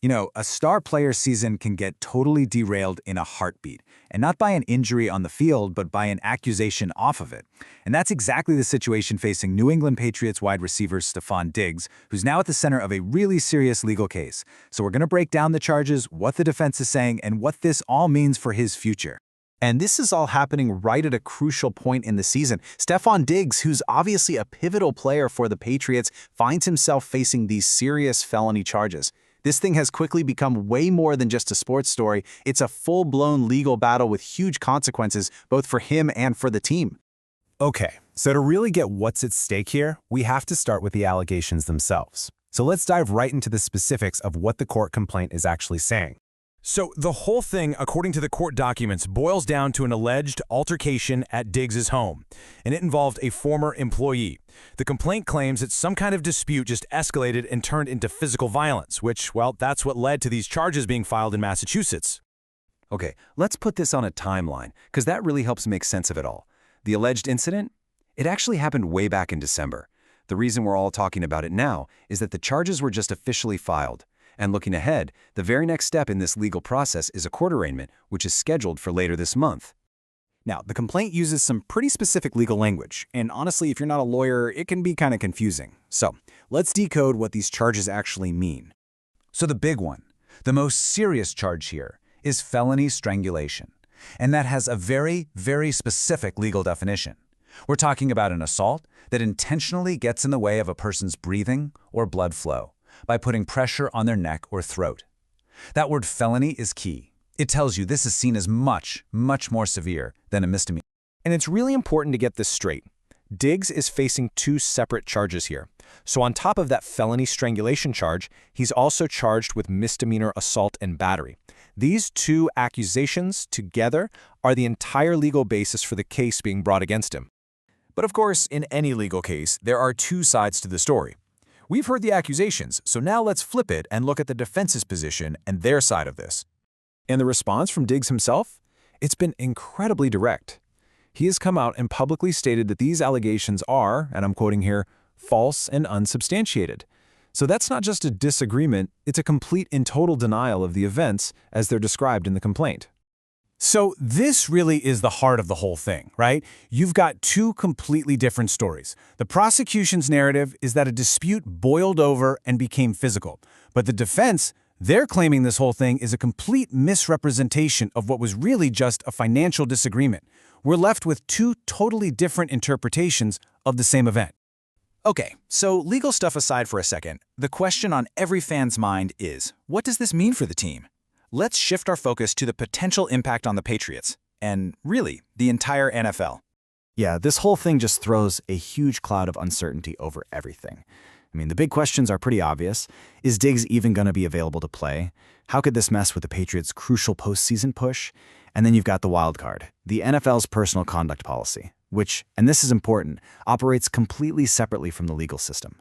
You know, a star player's season can get totally derailed in a heartbeat, and not by an injury on the field, but by an accusation off of it. And that's exactly the situation facing New England Patriots wide receiver Stefon Diggs, who's now at the center of a really serious legal case. So we're going to break down the charges, what the defense is saying, and what this all means for his future. And this is all happening right at a crucial point in the season. Stefon Diggs, who's obviously a pivotal player for the Patriots, finds himself facing these serious felony charges. This thing has quickly become way more than just a sports story. It's a full-blown legal battle with huge consequences, both for him and for the team. Okay, so to really get what's at stake here, we have to start with the allegations themselves. So let's dive right into the specifics of what the court complaint is actually saying. So the whole thing, according to the court documents, boils down to an alleged altercation at Diggs' home, and it involved a former employee. The complaint claims that some kind of dispute just escalated and turned into physical violence, which, well, that's what led to these charges being filed in Massachusetts. Okay, let's put this on a timeline, because that really helps make sense of it all. The alleged incident? It actually happened way back in December. The reason we're all talking about it now is that the charges were just officially filed. And looking ahead, the very next step in this legal process is a court arraignment, which is scheduled for later this month. Now, the complaint uses some pretty specific legal language, and honestly, if you're not a lawyer, it can be kind of confusing. So, let's decode what these charges actually mean. So the big one, the most serious charge here, is felony strangulation. And that has a very, very specific legal definition. We're talking about an assault that intentionally gets in the way of a person's breathing or blood flow by putting pressure on their neck or throat. That word felony is key. It tells you this is seen as much, much more severe than a misdemeanor. And it's really important to get this straight. Diggs is facing two separate charges here. So on top of that felony strangulation charge, he's also charged with misdemeanor assault and battery. These two accusations together are the entire legal basis for the case being brought against him. But of course, in any legal case, there are two sides to the story. We've heard the accusations, so now let's flip it and look at the defense's position and their side of this. And the response from Diggs himself? It's been incredibly direct. He has come out and publicly stated that these allegations are, and I'm quoting here, false and unsubstantiated. So that's not just a disagreement, it's a complete and total denial of the events as they're described in the complaint. So this really is the heart of the whole thing, right? You've got two completely different stories. The prosecution's narrative is that a dispute boiled over and became physical. But the defense, they're claiming this whole thing is a complete misrepresentation of what was really just a financial disagreement. We're left with two totally different interpretations of the same event. Okay, so legal stuff aside for a second, the question on every fan's mind is, what does this mean for the team? Let's shift our focus to the potential impact on the Patriots, and really, the entire NFL. Yeah, this whole thing just throws a huge cloud of uncertainty over everything. I mean, the big questions are pretty obvious. Is Diggs even going to be available to play? How could this mess with the Patriots' crucial postseason push? And then you've got the wild card, the NFL's personal conduct policy, which, and this is important, operates completely separately from the legal system.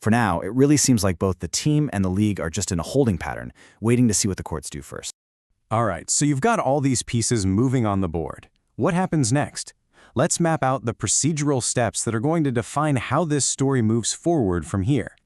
For now, it really seems like both the team and the league are just in a holding pattern, waiting to see what the courts do first. All right, so you've got all these pieces moving on the board. What happens next? Let's map out the procedural steps that are going to define how this story moves forward from here.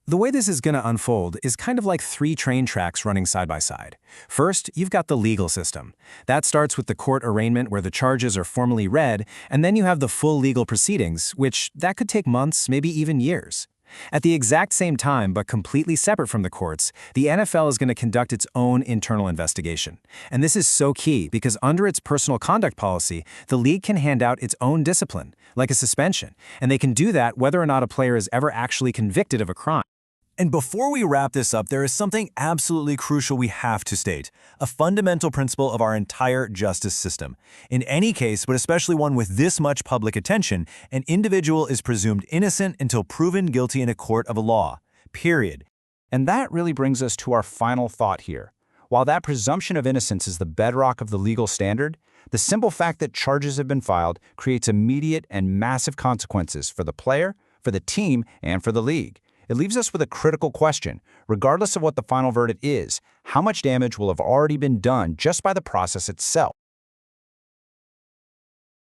The way this is going to unfold is kind of like three train tracks running side by side. First, you've got the legal system. That starts with the court arraignment where the charges are formally read, and then you have the full legal proceedings, which that could take months, maybe even years. At the exact same time, but completely separate from the courts, the NFL is going to conduct its own internal investigation. And this is so key because under its personal conduct policy, the league can hand out its own discipline, like a suspension, and they can do that whether or not a player is ever actually convicted of a crime. And before we wrap this up, there is something absolutely crucial we have to state, a fundamental principle of our entire justice system. In any case, but especially one with this much public attention, an individual is presumed innocent until proven guilty in a court of law, period. And that really brings us to our final thought here. While that presumption of innocence is the bedrock of the legal standard, the simple fact that charges have been filed creates immediate and massive consequences for the player, for the team, and for the league. It leaves us with a critical question. Regardless of what the final verdict is, how much damage will have already been done just by the process itself?